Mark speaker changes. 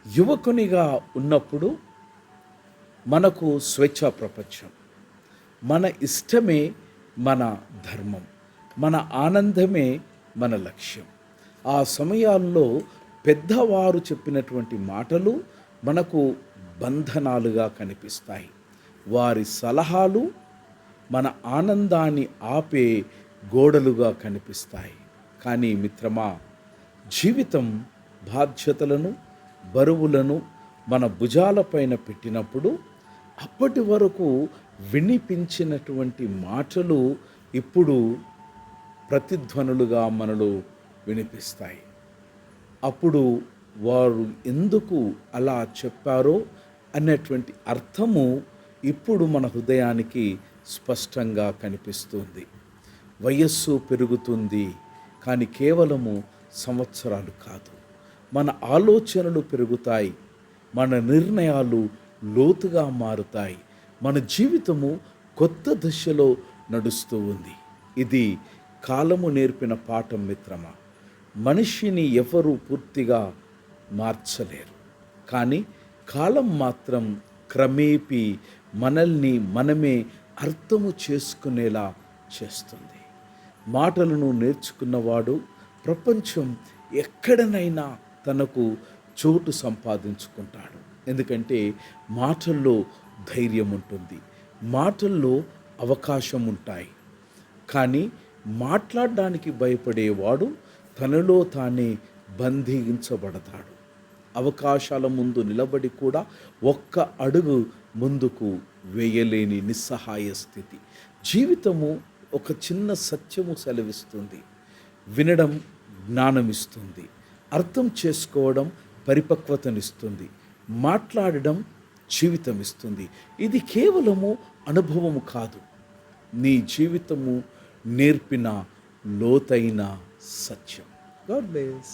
Speaker 1: యువకునిగా ఉన్నప్పుడు మనకు స్వేచ్ఛా ప్రపంచం. మన ఇష్టమే మన ధర్మం. మన ఆనందమే మన లక్ష్యం. ఆ సమయాల్లో పెద్దవారు చెప్పినటువంటి మాటలు మనకు బంధనాలుగా కనిపిస్తాయి. వారి సలహాలు మన ఆనందాన్ని ఆపే గోడలుగా కనిపిస్తాయి. కానీ మిత్రమా, జీవితం బాధ్యతలను, బరువులను మన భుజాలపైన పెట్టినప్పుడు అప్పటి వరకు వినిపించినటువంటి మాటలు ఇప్పుడు ప్రతిధ్వనులుగా మనలో వినిపిస్తాయి. అప్పుడు వారు ఎందుకు అలా చెప్పారో అన్నటువంటి అర్థము ఇప్పుడు మన హృదయానికి స్పష్టంగా కనిపిస్తుంది. వయస్సు పెరుగుతుంది, కానీ కేవలము సంవత్సరాలు కాదు. మన ఆలోచనలు పెరుగుతాయి, మన నిర్ణయాలు లోతుగా మారుతాయి, మన జీవితము కొత్త దశలో నడుస్తూ ఉంది. ఇది కాలము నేర్పిన పాఠం మిత్రమా. మనిషిని ఎవరు పూర్తిగా మార్చలేరు, కానీ కాలం మాత్రం క్రమేపీ మనల్ని మనమే అర్థము చేసుకునేలా చేస్తుంది. మాటలను నేర్చుకున్నవాడు ప్రపంచం ఎక్కడనైనా తనకు చోటు సంపాదించుకుంటాడు. ఎందుకంటే మాటల్లో ధైర్యం ఉంటుంది, మాటల్లో అవకాశం ఉంటాయి. కానీ మాట్లాడడానికి భయపడేవాడు తనలో తానే బంధించబడతాడు. అవకాశాల ముందు నిలబడి కూడా ఒక్క అడుగు ముందుకు వేయలేని నిస్సహాయ స్థితి. జీవితము ఒక చిన్న సత్యము సెలవిస్తుంది. వినడం జ్ఞానమిస్తుంది, అర్థం చేసుకోవడం పరిపక్వతనిస్తుంది, మాట్లాడడం జీవితం ఇస్తుంది. ఇది కేవలము అనుభవము కాదు, నీ జీవితము నేర్పిన లోతైన సత్యం. God bless.